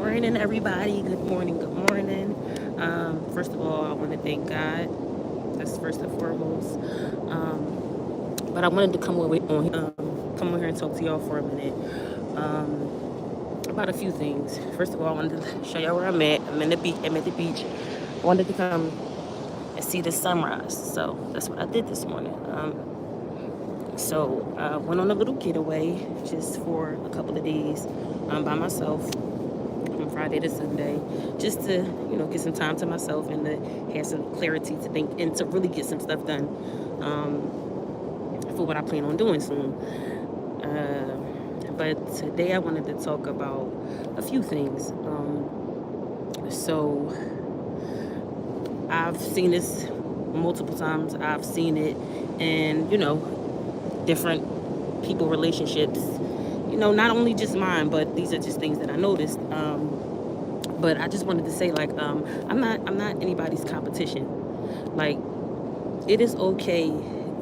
morning, everybody. Good morning. Good morning. First of all, I want to thank God. That's first and foremost. But I wanted to come on here and talk to y'all for a minute about a few things. First of all, I wanted to show y'all where I'm at. I'm in the beach. I'm at the beach. I wanted to come and see the sunrise. So that's what I did this morning. So I went on a little getaway just for a couple of days by myself from Friday to Sunday, just to get some time to myself and to have some clarity to think and to really get some stuff done for what I plan on doing soon. But today I wanted to talk about a few things. So I've seen this multiple times. I've seen it in different people relationships. Not only just mine, but these are just things that I noticed. But I just wanted to say, like, I'm not anybody's competition. Like, it is okay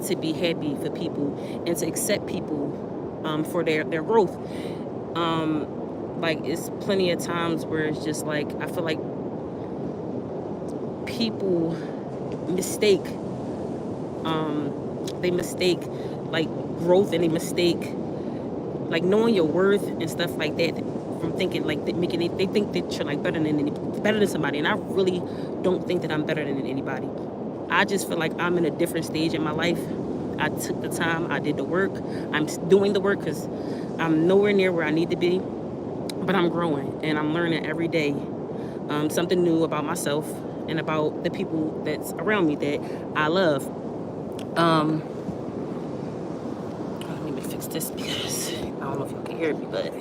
to be happy for people and to accept people for their growth. Like, it's plenty of times where it's just like I feel like people mistake they mistake like growth, and they mistake like knowing your worth and stuff like that from thinking like they think that you're like better than somebody, and I really don't think that I'm better than anybody. I just feel like I'm in a different stage in my life. I took the time, I did the work, I'm doing the work because I'm nowhere near where I need to be, but I'm growing and I'm learning every day something new about myself and about the people that's around me that I love. Let me fix this because I don't know if you can hear me, but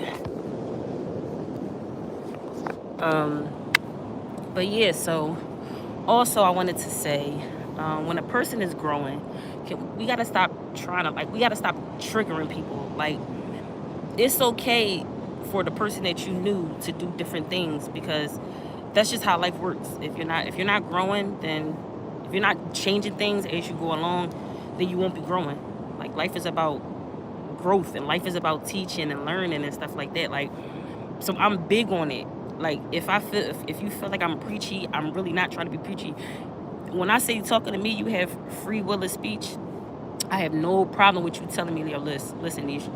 yeah. So also I wanted to say, when a person is growing, we gotta stop trying to we gotta stop triggering people. Like, it's okay for the person that you knew to do different things, because that's just how life works. If you're not growing, then if you're not changing things as you go along, then you won't be growing. Like, life is about growth, and life is about teaching and learning and stuff like that. Like, so I'm big on it. Like, if you feel like I'm preachy, I'm really not trying to be preachy. When I say talking to me, you have free will of speech. I have no problem with you telling me, yo, listen, Niche,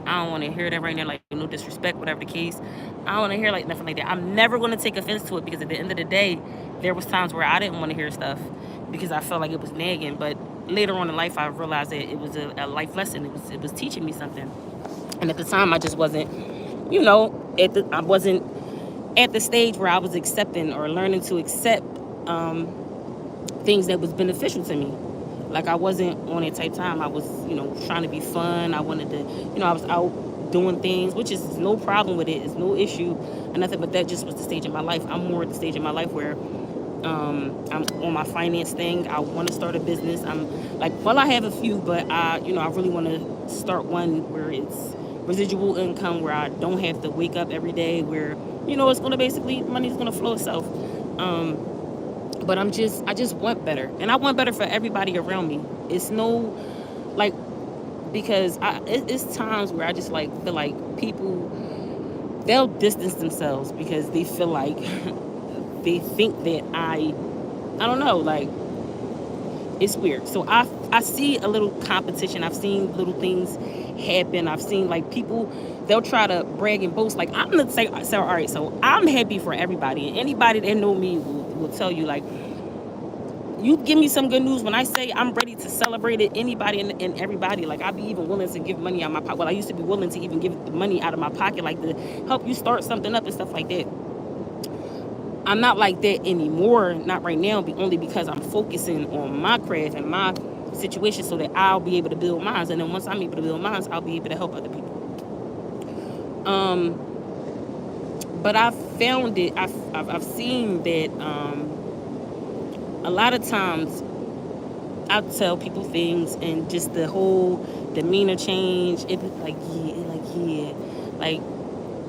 I don't want to hear that right now. Like, no disrespect, whatever the case. I don't want to hear like nothing like that. I'm never going to take offense to it, because at the end of the day, there was times where I didn't want to hear stuff because I felt like it was nagging. But later on in life, I realized that it was a life lesson. It was teaching me something. And at the time, I just wasn't, I wasn't at the stage where I was accepting or learning to accept things that was beneficial to me. Like, I wasn't on that type time. I was, trying to be fun. I wanted to, I was out doing things, which is no problem with it. It's no issue or nothing. But that just was the stage of my life. I'm more at the stage of my life where I'm on my finance thing. I want to start a business. I'm like, well, I have a few, but I really want to start one where it's residual income, where I don't have to wake up every day, where, it's going to basically, money's going to flow itself. But I just want better, and I want better for everybody around me. It's no, like, because it's times where I just like feel like people, they'll distance themselves because they feel like they think that I don't know, like, it's weird. So I see a little competition. I've seen little things happen. I've seen like people, they'll try to brag and boast. Like, I'm gonna say, so all right, so I'm happy for everybody, and anybody that know me will tell you, like, you give me some good news when I say I'm ready to celebrate it. Anybody and everybody, like, I'd be even willing to give money out of my pocket. Well, I used to be willing to even give the money out of my pocket, like, to help you start something up and stuff like that. I'm not like that anymore, not right now, only because I'm focusing on my craft and my situation, so that I'll be able to build mine. And then once I'm able to build mine, I'll be able to help other people. But I've found it. I've seen that a lot of times I tell people things, and just the whole demeanor change. It like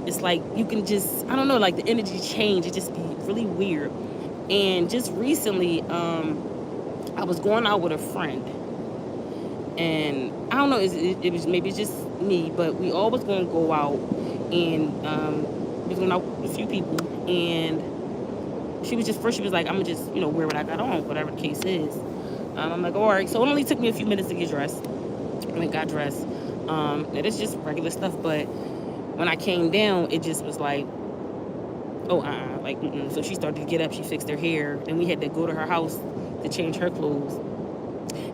it's like you can just, I don't know, like the energy change. It just be really weird. And just recently, I was going out with a friend, and I don't know, it was maybe just me, but we always gonna go out, and was going out with a few people, and she was like, I'm gonna just, wear what I got on, whatever the case is. I'm like, all right. So it only took me a few minutes to get dressed. Got dressed. And it's just regular stuff, but when I came down, it just was like, oh, like, so she started to get up, she fixed her hair, and we had to go to her house to change her clothes.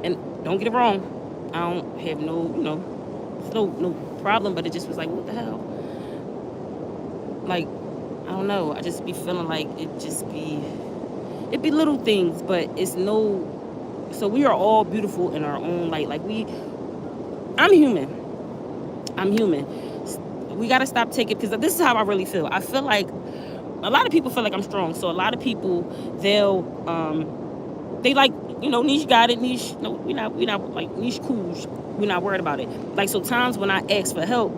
And don't get it wrong, I don't have no problem, but it just was like, what the hell? Like, I don't know, I just be feeling like it'd be little things, but it's so we are all beautiful in our own light. Like, I'm human. We got to stop taking, because this is how I really feel. I feel like a lot of people feel like I'm strong. So a lot of people, they like, Niche got it. Niche, no, we not like, Niche cool. We're not worried about it. Like, so times when I ask for help,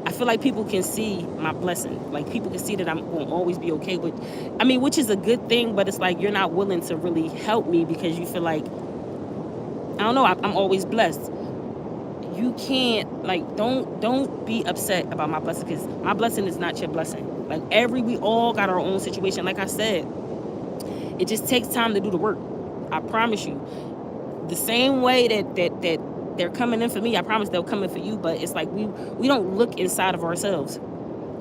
I feel like people can see my blessing. Like, people can see that I'm going to always be okay with, which is a good thing, but it's like you're not willing to really help me because you feel like, I don't know, I'm always blessed. You can't, like, don't be upset about my blessing, because my blessing is not your blessing. Like, we all got our own situation. Like I said, it just takes time to do the work. I promise you. The same way that they're coming in for me, I promise they'll come in for you. But it's like we don't look inside of ourselves.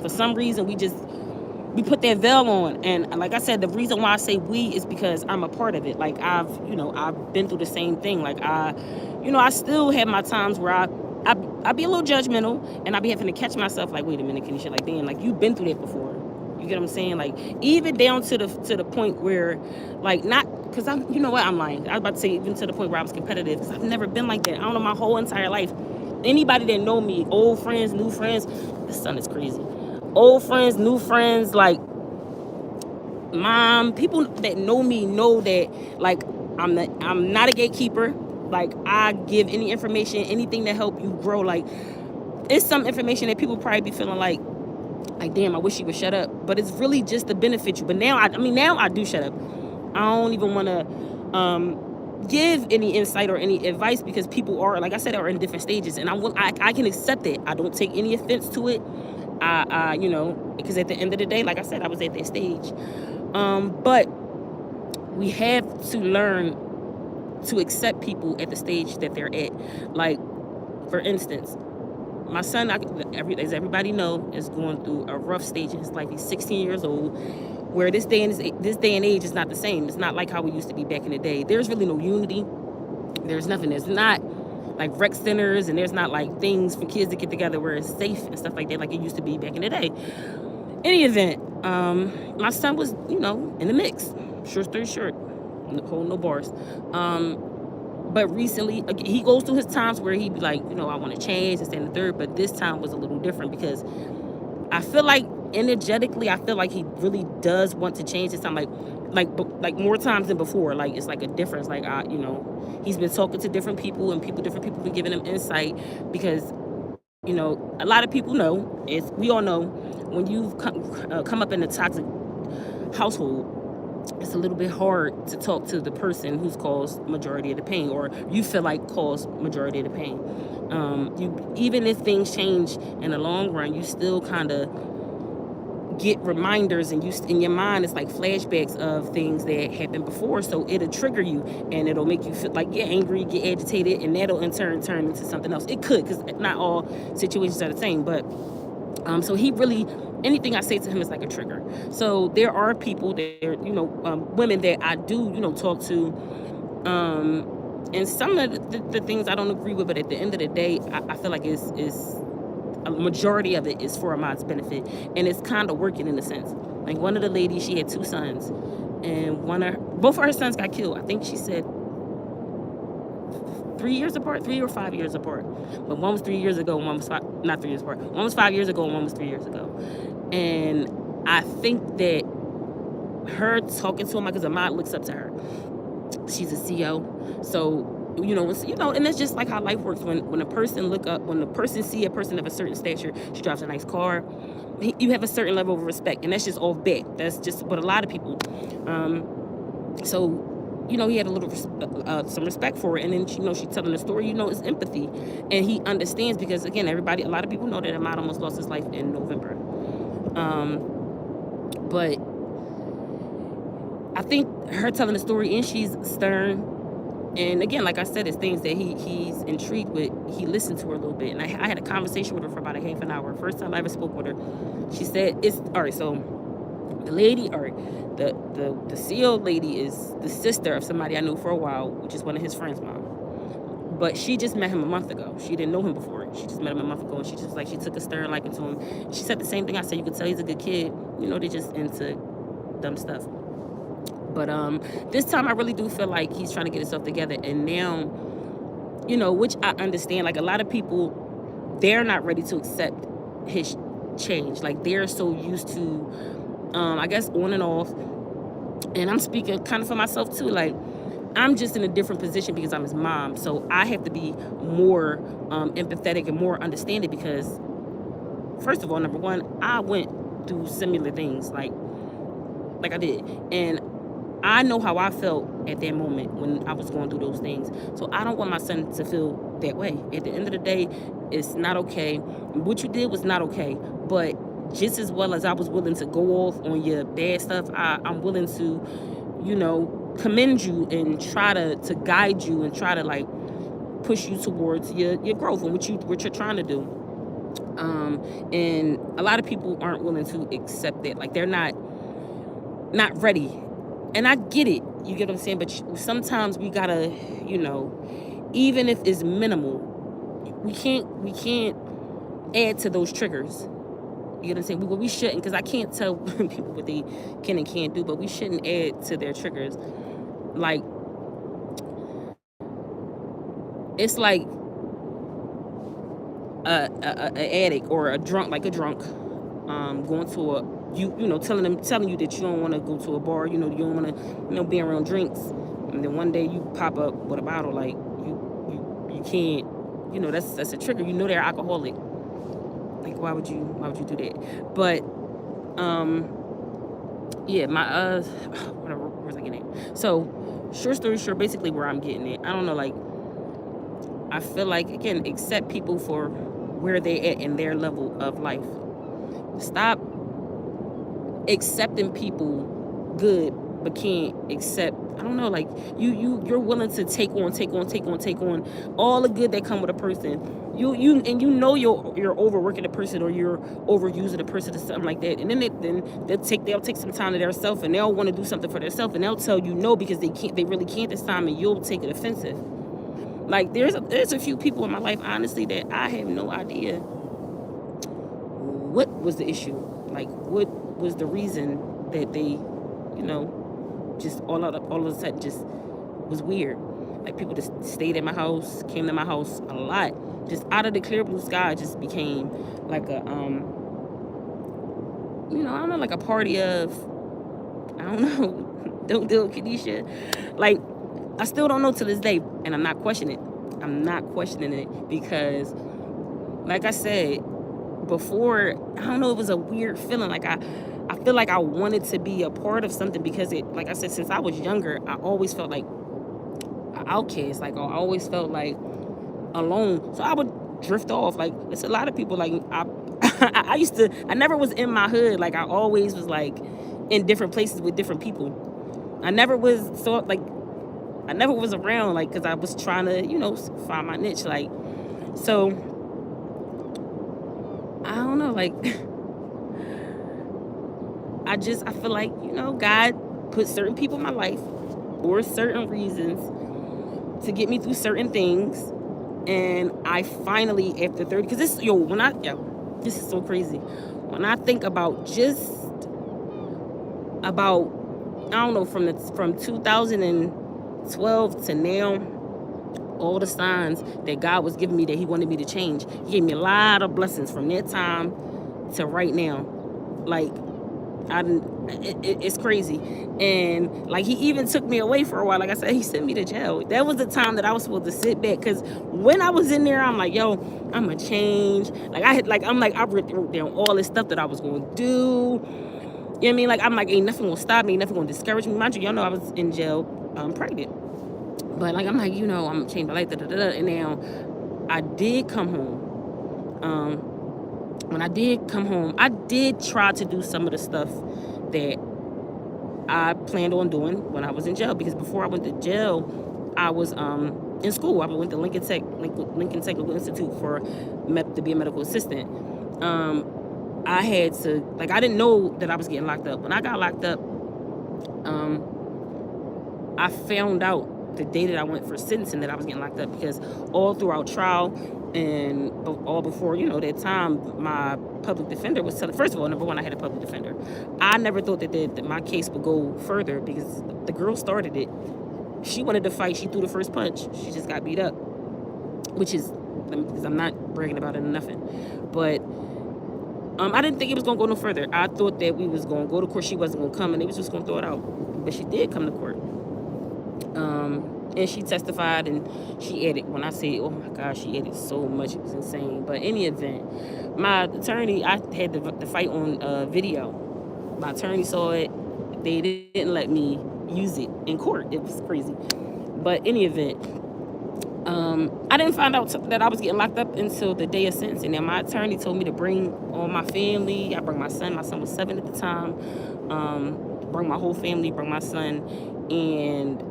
For some reason, we put that veil on. And like I said, the reason why I say we is because I'm a part of it. Like, I've been through the same thing. Like, I still have my times where I be a little judgmental, and I be having to catch myself like, wait a minute, Kenisha, like, damn, like, you've been through that before. You get what I'm saying? Like, even down to the point where, like, not, because I'm, I'm lying. I was about to say even to the point where I was competitive, because I've never been like that. I don't know, my whole entire life. Anybody that know me, old friends, new friends, this son is crazy. Old friends, new friends, like, mom, people that know me know that, like, I'm not a gatekeeper. Like, I give any information, anything to help you grow. Like, it's some information that people probably be feeling like, damn, I wish she would shut up. But it's really just to benefit you. But now, now I do shut up. I don't even want to give any insight or any advice, because people are, like I said, are in different stages. And I can accept it. I don't take any offense to it. Because at the end of the day, like I said, I was at that stage. But we have to learn to accept people at the stage that they're at. Like, for instance, my son, as everybody know, is going through a rough stage in his life. He's 16 years old, where this day and age is not the same. It's not like how we used to be back in the day. There's really no unity. There's nothing. There's not like rec centers, and there's not like things for kids to get together where it's safe and stuff like that, like it used to be back in the day. Any event, my son was, in the mix. Short story short, no bars. But recently, he goes through his times where he be like, I want to change, and the third. But this time was a little different, because I feel like energetically, I feel like he really does want to change this time, like more times than before. Like, it's like a difference. Like, he's been talking to different people, and different people been giving him insight, because a lot of people know, we all know, when you've come up in a toxic household, it's a little bit hard to talk to the person who's caused majority of the pain, or you feel like caused majority of the pain. Even if things change in the long run, you still kind of get reminders, and in your mind, it's like flashbacks of things that happened before. So it'll trigger you, and it'll make you feel like get angry, get agitated, and that'll in turn turn into something else. It could, because not all situations are the same. But so he really, anything I say to him is like a trigger. So there are people there, women that I do, talk to, and some of the things I don't agree with, but at the end of the day, I feel like is a majority of it is for Ahmad's benefit, and it's kind of working in a sense. Like, one of the ladies, she had 2 sons, and both of her sons got killed. I think she said 3 or 5 years apart. But one was 3 years ago, and one was not 3 years apart. One was 5 years ago, and one was 3 years ago. And I think that her talking to him, because Ahmad looks up to her. She's a CEO, so and it's just like how life works. When a person see a person of a certain stature, she drives a nice car, you have a certain level of respect, and that's just off bat. That's just what a lot of people. So he had a little some respect for it, and then she's telling the story. It's empathy, and he understands, because again, a lot of people know that Ahmad almost lost his life in November. But I think her telling the story, and she's stern. And again, like I said, it's things that he's intrigued with. He listened to her a little bit. And I had a conversation with her for about a half an hour. First time I ever spoke with her. She said, it's, all right, so the lady, all right, the CO lady is the sister of somebody I knew for a while, which is one of his friends' mom. But she just met him a month ago. She didn't know him before. She just met him a month ago, and she just like, she took a stern liking to him. She said the same thing I said. You could tell he's a good kid. You know, they just into dumb stuff. But this time I really do feel like he's trying to get himself together. And now, you know, which I understand, like a lot of people, they're not ready to accept his change. Like they're so used to, I guess, on and off. And I'm speaking kind of for myself too. Like I'm just in a different position because I'm his mom. So I have to be more empathetic and more understanding because, first of all, number one, I went through similar things like I did. And I know how I felt at that moment when I was going through those things. So I don't want my son to feel that way. At the end of the day, it's not okay. What you did was not okay. But just as well as I was willing to go off on your bad stuff, I'm willing to, you know, commend you and try to guide you and try to like push you towards your growth and what you're trying to do. And a lot of people aren't willing to accept that. Like they're not ready. And I get it. You get what I'm saying? But sometimes we gotta, you know, even if it's minimal, we can't add to those triggers. You know what I'm saying? We shouldn't, because I can't tell people what they can and can't do, but we shouldn't add to their triggers. Like, it's like an addict or a drunk, going to a, you know, telling you that you don't want to go to a bar, you know, you don't want to, you know, be around drinks, and then one day you pop up with a bottle. Like you can't, you know, that's a trigger. You know they're alcoholic. Like why would you do that? But yeah, my whatever, where's I getting at? So short story short, basically where I'm getting it, I don't know, like I feel like, again, accept people for where they at in their level of life. Stop accepting people good, but can't accept, I don't know, like you're willing to take on all the good that come with a person. You know you're overworking a person or you're overusing a person or something like that. And then they'll take some time to themselves and they'll want to do something for themselves and they'll tell you no because they really can't this time, and you'll take it offensive. Like there's a few people in my life, honestly, that I have no idea what was the issue. Like what was the reason that they, you know, just all of a sudden just was weird. Like people just stayed at my house, came to my house a lot, just out of the clear blue sky. Just became like a you know, I don't know, like a party of, I don't know, don't deal with Kenesha. Like I still don't know to this day, and I'm not questioning it. I'm not questioning it because, like I said before, I don't know, it was a weird feeling. Like I feel like I wanted to be a part of something because it, like I said, since I was younger, I always felt like an outcast. Like I always felt like alone. So I would drift off. Like it's a lot of people. Like I never was in my hood. Like I always was like in different places with different people. I never was around, like, because I was trying to, you know, find my niche. Like, so I don't know, like I feel like, you know, God put certain people in my life for certain reasons to get me through certain things. And I finally, after 30, because this is so crazy. When I think about I don't know, from 2012 to now, all the signs that God was giving me that he wanted me to change. He gave me a lot of blessings from that time to right now. Like, it's crazy. And like, he even took me away for a while. Like I said, he sent me to jail. That was the time that I was supposed to sit back, because when I was in there, I'm like, yo, I'm gonna change. Like I wrote down all this stuff that I was gonna do. You know what I mean? Like, I'm like, ain't nothing gonna stop me, ain't nothing gonna discourage me. Mind you, y'all know I was in jail pregnant. But like, I'm like, you know, I'm gonna change my life, and now I did come home. when I did come home, I did try to do some of the stuff that I planned on doing when I was in jail, because before I went to jail, I was in school. I went to Lincoln Technical Institute to be a medical assistant. I had to, like, I didn't know that I was getting locked up. When I got locked up, I found out the day that I went for sentencing that I was getting locked up, because all throughout trial and all before, that time, my public defender was telling, first of all, number one, I had a public defender. I never thought that my case would go further, because the girl started it. She wanted to fight. She threw the first punch. She just got beat up, which is, because I'm not bragging about it or nothing. But I didn't think it was going to go no further. I thought that we was going to go to court. She wasn't going to come, and they was just going to throw it out. But she did come to court. And she testified, and she added, when I say, oh my gosh, she added so much, it was insane. But in any event, my attorney, I had the fight on video. My attorney saw it. They didn't let me use it in court. It was crazy. But in any event, I didn't find out that I was getting locked up until the day of sentencing. And my attorney told me to bring all my family. I brought my son. My son was 7 at the time. Bring my whole family, bring my son, and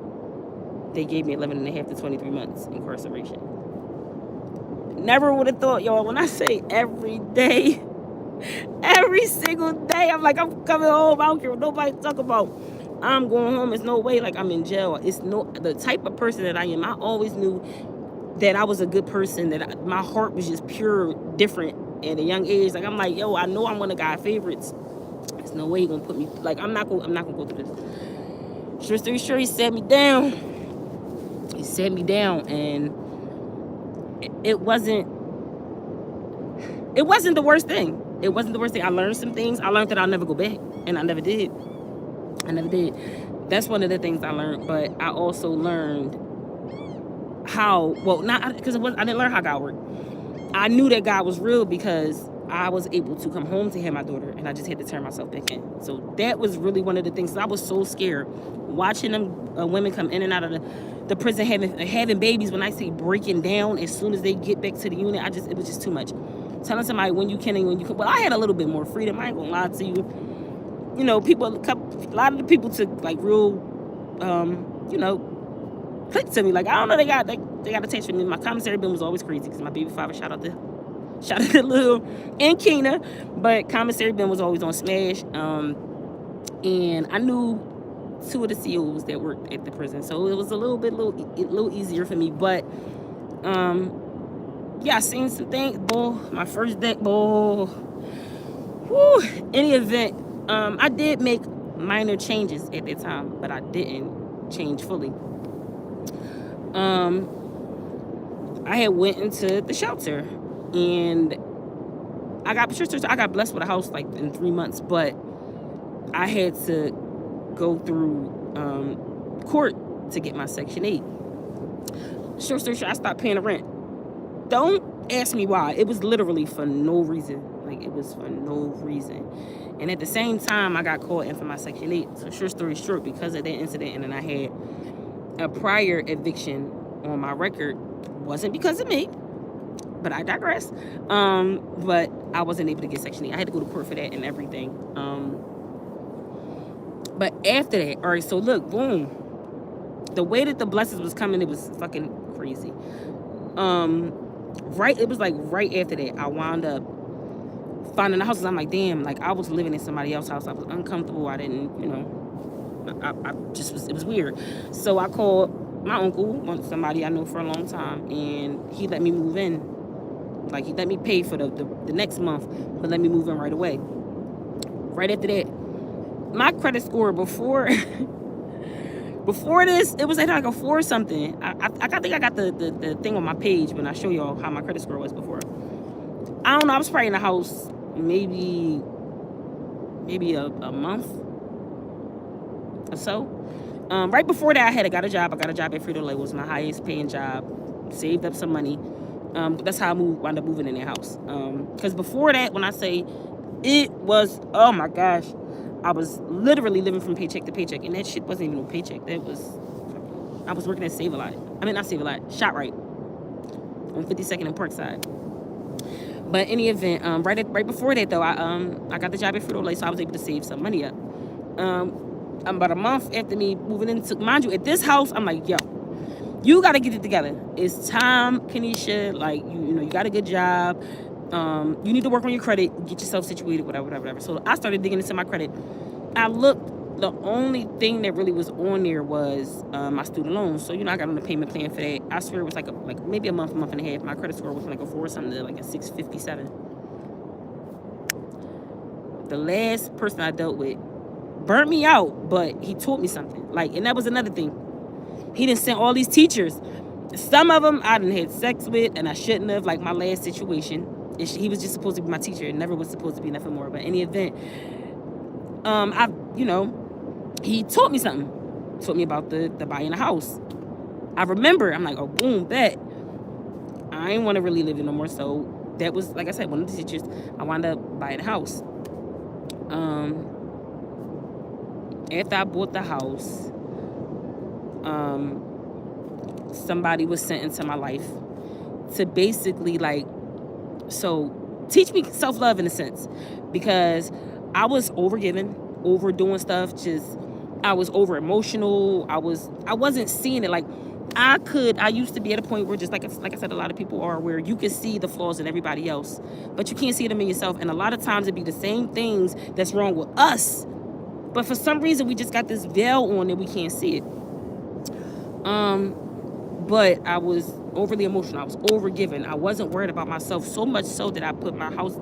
they gave me 11 and a half to 23 months incarceration. Never would have thought, y'all, when I say every day, every single day, I'm like, I'm coming home. I don't care what nobody talk about. I'm going home. It's no way like I'm in jail. It's the type of person that I am. I always knew that I was a good person, that my heart was just pure, different at a young age. Like, I'm like, yo, I know I'm one of God's favorites. There's no way you're gonna put me, like, I'm not gonna go through this. Short story short, he sat me down. He sat me down, and it wasn't the worst thing. It wasn't the worst thing. I learned some things. I learned that I'll never go back, and I never did. That's one of the things I learned. But I also learned how, well, not because I didn't learn how God worked. I knew that God was real because I was able to come home to have my daughter, and I just had to turn myself back in. So that was really one of the things. I was so scared watching them women come in and out of the prison having babies. When I say breaking down as soon as they get back to the unit, it was just too much. Telling somebody when you can and when you can. Well, I had a little bit more freedom. I ain't gonna lie to you. A lot of the people took like real, clicked to me. Like, I don't know, they got attention from me. My commissary bin was always crazy because my baby father, shout out to Lil and Keena, but commissary bin was always on smash. And I knew 2 of the COs that worked at the prison, so it was a little easier for me. But yeah, I seen some things. Boy, my first day, boy. Whew. Any event, I did make minor changes at that time, but I didn't change fully. I had went into the shelter, and I got blessed with a house like in 3 months, but I had to go through court to get my Section 8. Short story short, I stopped paying the rent. Don't ask me why. It was literally for no reason. Like, it was for no reason. And at the same time, I got called in for my Section 8. So short story short, because of that incident, and then I had a prior eviction on my record. Wasn't because of me, but I digress. But I wasn't able to get Section 8. I had to go to court for that and everything. But after that, all right, so look, boom. The way that the blessings was coming, it was fucking crazy. It was like right after that, I wound up finding the house. I'm like, damn, like I was living in somebody else's house. I was uncomfortable. I didn't, I just was, it was weird. So I called my uncle, somebody I know for a long time, and he let me move in. Like, he let me pay for the next month, but let me move in right away. Right after that, my credit score before this, it was at like a 4 something. I think I got the thing on my page when I show y'all how my credit score was before. I don't know, I was probably in the house maybe a month or so. Right before that, I got a job. I got a job at Frito-Lay. It was my highest paying job. Saved up some money. That's how I wound up moving in their house. Because before that, when I say it was, oh my gosh, I was literally living from paycheck to paycheck, and that shit wasn't even a paycheck. I was working at Save-A-Lot. I mean, not Save-A-Lot, ShopRite on 52nd and Parkside. But in any event, right before that though, I got the job at Frito-Lay, so I was able to save some money up. About a month after me moving into, mind you, at this house, I'm like, yo, you got to get it together. It's time, Kenesha. Like, you know, you got a good job. You need to work on your credit, get yourself situated, whatever. So I started digging into my credit. I looked. The only thing that really was on there was my student loans. So, you know, I got on the payment plan for that. I swear it was like maybe a month and a half. My credit score was like a 4 or something, like a 657. The last person I dealt with burnt me out, but he taught me something. Like, and that was another thing. He done sent all these teachers. Some of them I done had sex with, and I shouldn't have. Like my last situation, he was just supposed to be my teacher. It never was supposed to be nothing more. But in any event, he taught me something. Taught me about the buying a house. I remember, I'm like, oh, boom, bet. I ain't want to really live it no more. So that was, like I said, one of the teachers. I wound up buying a house. After I bought the house, somebody was sent into my life to basically teach me self-love in a sense, because I was overdoing stuff. I was over emotional. I wasn't seeing it. Like I used to be at a point where, just like I said, a lot of people are, where you can see the flaws in everybody else, but you can't see them in yourself. And a lot of times it'd be the same things that's wrong with us, but for some reason we just got this veil on that we can't see it. But I was overly emotional. I was overgiving. I wasn't worried about myself, so much so that I put my house,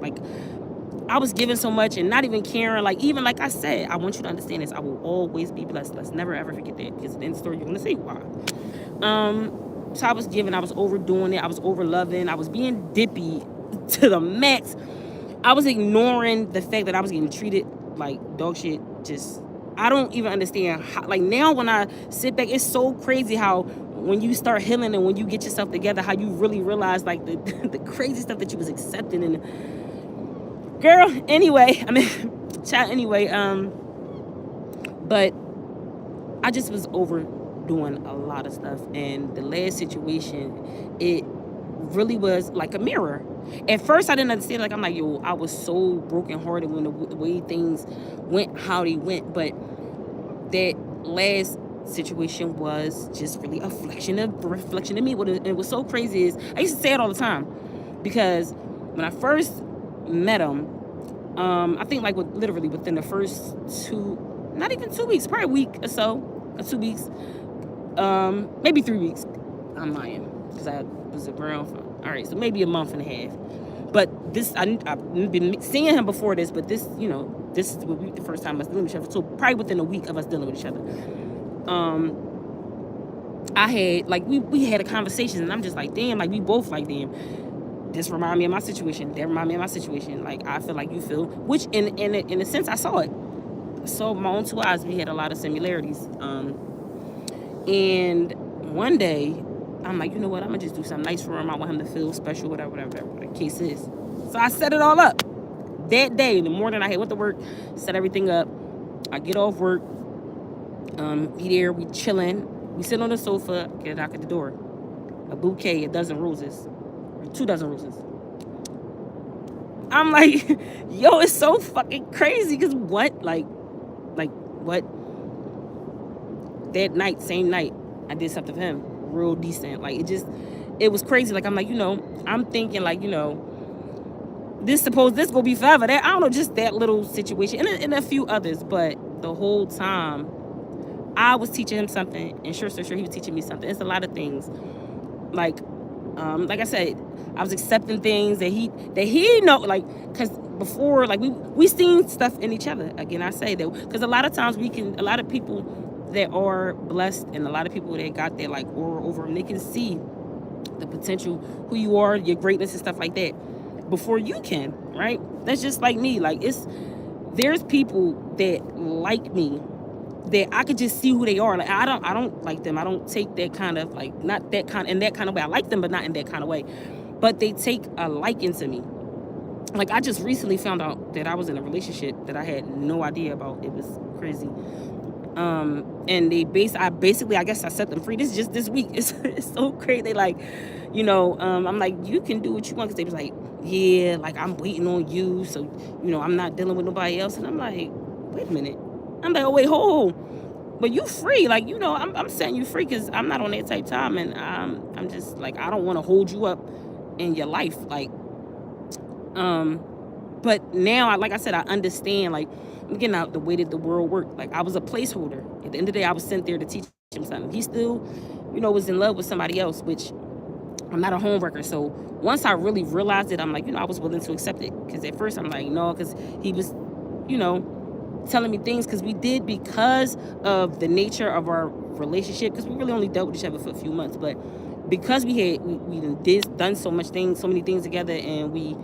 I was giving so much and not even caring. Even like I said, I want you to understand this. I will always be blessed. Let's never ever forget that, because at the end of the story, you're going to see why. So I was giving. I was overdoing it. I was overloving. I was being dippy to the max. I was ignoring the fact that I was getting treated like dog shit. I don't even understand how, now when I sit back, it's so crazy how when you start healing and when you get yourself together, how you really realize the crazy stuff that you was accepting. And girl, anyway, but I just was overdoing a lot of stuff. And the last situation, it really was like a mirror. At first I didn't understand. I'm like, yo, I was so brokenhearted when the way things went, how they went. But that last situation was just really a reflection of me. What it was so crazy is, I used to say it all the time, because when I first met him, I think literally within the first not even 2 weeks, probably a week or so, or 2 weeks, maybe 3 weeks. I'm lying, because I was around for, all right, so maybe a month and a half. But this, I've been seeing him before this, but this, this is the first time us dealing with each other. So probably within a week of us dealing with each other, I had we had a conversation, and I'm just like, damn, we both damn, this remind me of my situation, that remind me of my situation. I feel like you feel, which in a sense I saw it. So my own two eyes, we had a lot of similarities. And one day, I'm like, you know what? I'm gonna just do something nice for him. I want him to feel special, whatever the case is. So I set it all up. That day, in the morning, I went to work, set everything up. I get off work. He there, we chilling. We sit on the sofa, get a knock at the door. A bouquet, a dozen roses, or 2 dozen roses. I'm like, yo, it's so fucking crazy. Cause what? What? That night, same night, I did something for him, real decent. It was crazy. I'm like, I'm thinking this gonna be forever. That, I don't know, just that little situation and a few others. But the whole time I was teaching him something, and sure he was teaching me something. It's a lot of things. Like I said, I was accepting things that he know, because before, we seen stuff in each other. Again, I say that because a lot of times a lot of people that are blessed, and a lot of people that got that aura over them, they can see the potential, who you are, your greatness and stuff like that before you can, right? That's just like me. There's people that like me that I could just see who they are. I don't like them. I don't take that kind of not that kind, in that kind of way. I like them, but not in that kind of way. But they take a liking to me. I just recently found out that I was in a relationship that I had no idea about. It was crazy. And I guess I set them free. This is just this week. It's so crazy. They I'm like, you can do what you want, because they was like, yeah, like I'm waiting on you, so I'm not dealing with nobody else. And I'm like, wait a minute. I'm like, oh wait, hold. But you free, like I'm setting you free because I'm not on that type time, and I'm just like I don't want to hold you up in your life, like But now, like I said, I understand. Like I'm getting out the way that the world worked. Like I was a placeholder. At the end of the day, I was sent there to teach him something. He still, was in love with somebody else, which I'm not a homewrecker. So once I really realized it, I'm like, I was willing to accept it. Because at first I'm like, no, because he was, telling me things because of the nature of our relationship. Because we really only dealt with each other for a few months, but because we done so many things together, and we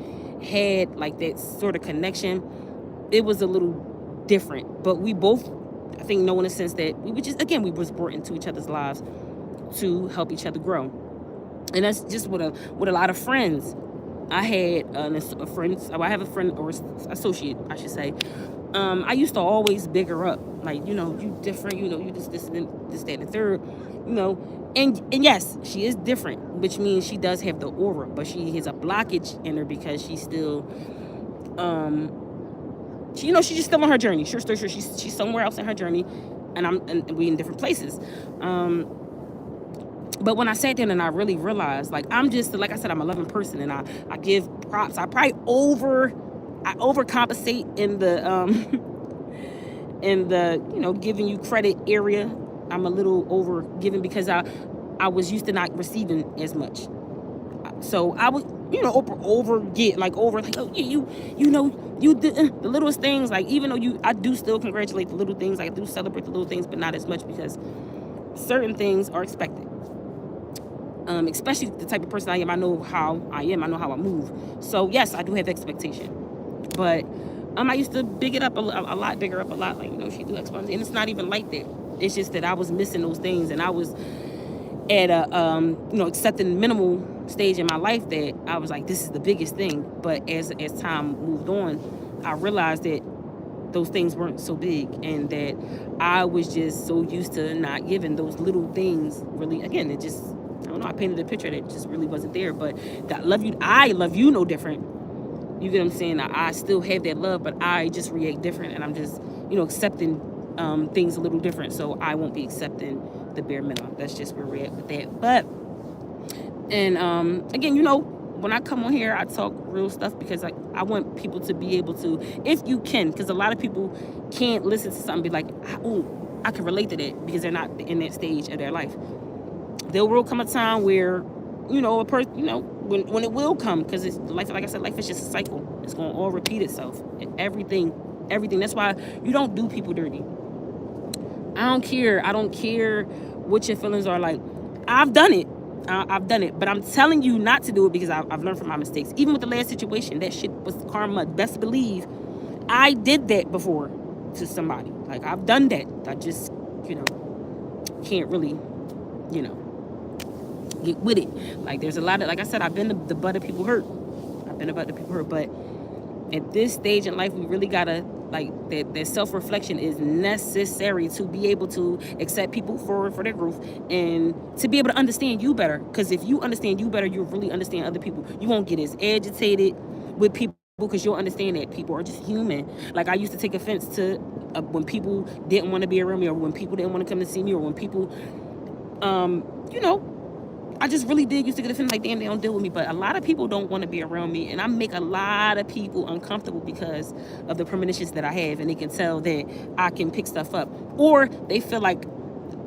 had like that sort of connection, it was a little different. But we both, I think, know in a sense that we was brought into each other's lives to help each other grow. And that's just with a lot of friends. I had I have a friend, or associate, I should say. I used to always big her up, like, you different, you this, that, and the third, and yes, she is different, which means she does have the aura, but she has a blockage in her because she's still, she's just still on her journey. Sure, she's somewhere else in her journey, and we in different places. But when I sat there and I really realized, like, I'm just, like I said, I'm a loving person, and I give props. I probably overcompensate in the giving you credit area. I'm a little over giving because I was used to not receiving as much. So I would, oh, you did the littlest things. Like, even though I do still congratulate the little things. I do celebrate the little things, but not as much, because certain things are expected. Especially the type of person I am. I know how I am. I know how I move. So yes, I do have expectation. But I used to big it up a lot, bigger up a lot. Like, she do X, Y, and Z. And it's not even like that. It's just that I was missing those things, and I was at a accepting minimal stage in my life that I was like, this is the biggest thing. But as time moved on, I realized that those things weren't so big, and that I was just so used to not giving those little things. Really, again, it just, I don't know, I painted a picture that just really wasn't there. But I love you no different. You get what I'm saying? I still have that love, but I just react different, and I'm just, accepting things a little different. So I won't be accepting the bare minimum. That's just where we're at with that. But, and again, when I come on here, I talk real stuff because I want people to be able to, if you can, because a lot of people can't listen to something and be like, oh, I can relate to that, because they're not in that stage of their life. There will come a time where, a person, when it will come, because it's life, like I said, life is just a cycle. It's going to all repeat itself. Everything. That's why you don't do people dirty. I don't care what your feelings are like. I've done it. But I'm telling you not to do it, because I've learned from my mistakes. Even with the last situation, that shit was karma. Best believe I did that before to somebody. Like, I've done that. I just, can't really, get with it. Like, there's a lot of, like I said, I've been the butt of people hurt. But at this stage in life, we really gotta, like, that self-reflection is necessary to be able to accept people for their growth, and to be able to understand you better. Because if you understand you better, you'll really understand other people. You won't get as agitated with people, because you'll understand that people are just human. Like, I used to take offense to when people didn't want to be around me, or when people didn't want to come to see me, or when people, I just really did used to get offended, like, damn, they don't deal with me. But a lot of people don't want to be around me, and I make a lot of people uncomfortable because of the premonitions that I have, and they can tell that I can pick stuff up, or they feel like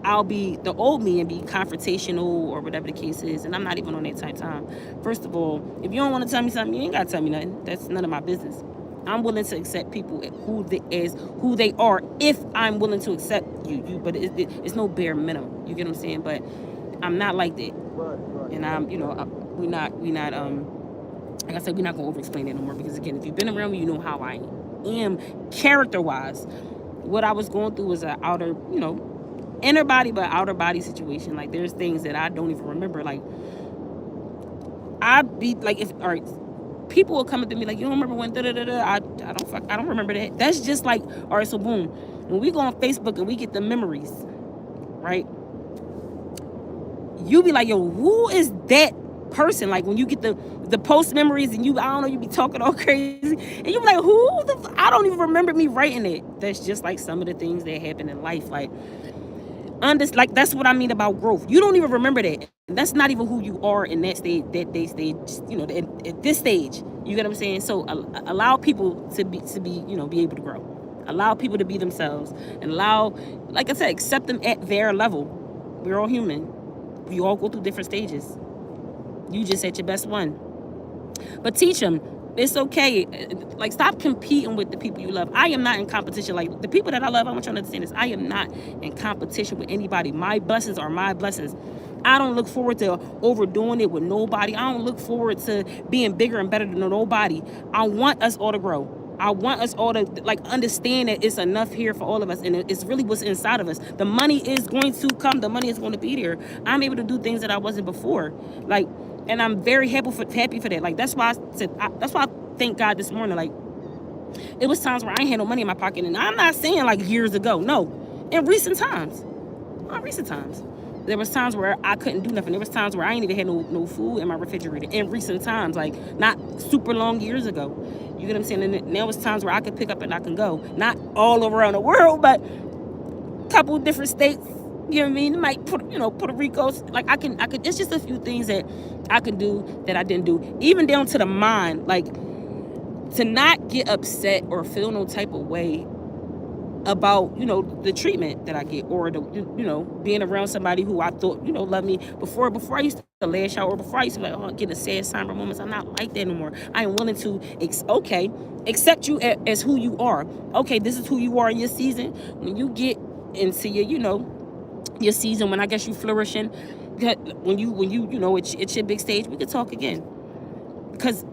I'll be the old me and be confrontational, or whatever the case is, and I'm not even on that type of time. First of all, if you don't want to tell me something, you ain't got to tell me nothing. That's none of my business. I'm willing to accept people as who they are, if I'm willing to accept you. But it's no bare minimum. You get what I'm saying? But I'm not like that. Right. And I'm, we're not, like I said, we're not gonna over-explain that no more, because again, if you've been around me, you know how I am character-wise. What I was going through was an outer, inner body, but outer body situation. Like, there's things that I don't even remember. Like, I'd be like, people will come up to me like, you don't remember when I don't remember that. That's just like, all right, so boom, when we go on Facebook and we get the memories, right? You be like, yo, who is that person? Like, when you get the the post memories, and I don't know, you be talking all crazy, and you be like, I don't even remember me writing it. That's just like some of the things that happen in life. Like, like that's what I mean about growth. You don't even remember that. That's not even who you are in that stage, at this stage. You get what I'm saying? So allow people to be, be able to grow. Allow people to be themselves, and like I said, accept them at their level. We're all human. We all go through different stages. You just at your best one. But teach them it's okay. Like, stop competing with the people you love. I am not in competition. Like, the people that I love, I want you to understand this. I am not in competition with anybody. My blessings are my blessings. I don't look forward to overdoing it with nobody. I don't look forward to being bigger and better than nobody. I want us all to grow. I want us all to, like, understand that it's enough here for all of us, and it's really what's inside of us. The money is going to come. The money is going to be there. I'm able to do things that I wasn't before. Like, and I'm very happy for that. Like, that's why that's why I thank God this morning. Like, it was times where I ain't had no money in my pocket, and I'm not saying like years ago. No, in recent times. There was times where I couldn't do nothing. There was times where I ain't even had no food in my refrigerator. In recent times, like not super long years ago. You get what I'm saying? And now it's times where I can pick up and I can go. Not all around the world, but a couple different states. You know what I mean? Might Puerto Rico. Like, I can. It's just a few things that I can do that I didn't do. Even down to the mind, like, to not get upset or feel no type of way about, the treatment that I get, or being around somebody who I thought, loved me before I used to lash out, or before I used to be like, get a sad somber moments. I'm not like that anymore. I am willing to accept you as who you are. Okay, this is who you are in your season. When you get into your season, when I guess you flourishing, when you it's your big stage, we could talk again, because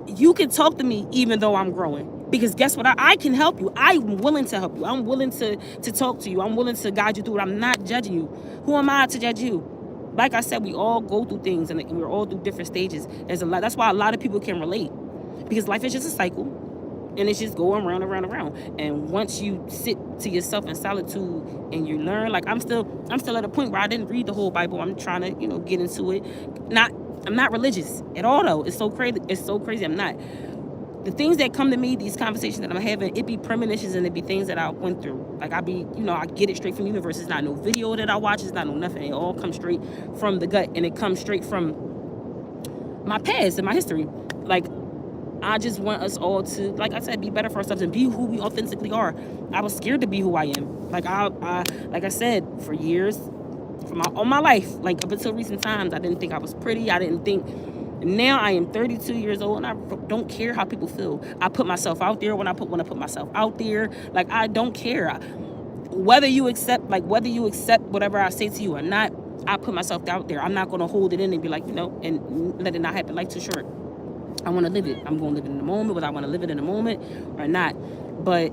you can talk to me even though I'm growing. Because guess what? I can help you. I'm willing to help you. I'm willing to talk to you. I'm willing to guide you through it. I'm not judging you. Who am I to judge you? Like I said, we all go through things, and we're all through different stages. There's a lot. That's why a lot of people can relate, because life is just a cycle, and it's just going round and round and round. And once you sit to yourself in solitude and you learn, like I'm still at a point where I didn't read the whole Bible. I'm trying to get into it. I'm not religious at all, though. It's so crazy. I'm not. The things that come to me, these conversations that I'm having, it be premonitions, and it be things that I went through. Like, I get it straight from the universe. It's not no video that I watch. It's not no nothing. It all comes straight from the gut, and it comes straight from my past and my history. Like, I just want us all to, like I said, be better for ourselves and be who we authentically are. I was scared to be who I am. Like, like I said, for years, all my life, like up until recent times, I didn't think I was pretty. I didn't think. Now I am 32 years old, and I don't care how people feel. I put myself out there when I put myself out there. Like, I don't care whether you accept whatever I say to you or not. I put myself out there. I'm not going to hold it in and be like, and let it not happen. Like, too short. I want to live it. I'm going to live it in the moment, whether I want to live it in the moment or not. But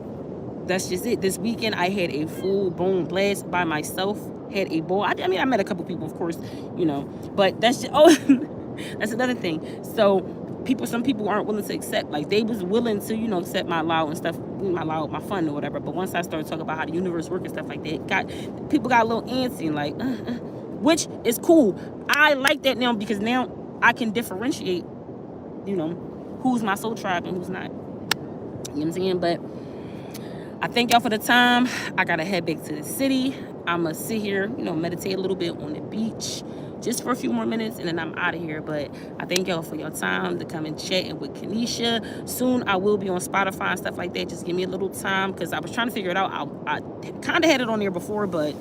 that's just it. This weekend, I had a full-blown blast by myself. Had a ball. I met a couple people, of course, but that's just, that's another thing. So some people aren't willing to accept. Like, they was willing to, accept my loud and stuff, my fun or whatever. But once I started talking about how the universe works and stuff like that, people got a little antsy and like, which is cool. I like that now, because now I can differentiate, who's my soul tribe and who's not. You know what I'm saying? But I thank y'all for the time. I gotta head back to the city. I'ma sit here, meditate a little bit on the beach, just for a few more minutes, and then I'm out of here. But I thank y'all for your time to come and chat with Kenesha. Soon I will be on Spotify and stuff like that. Just give me a little time, because I was trying to figure it out. I kind of had it on there before, but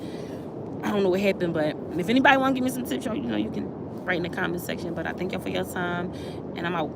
I don't know what happened. But if anybody want to give me some tips, you can write in the comment section. But I thank y'all for your time, and I'm out.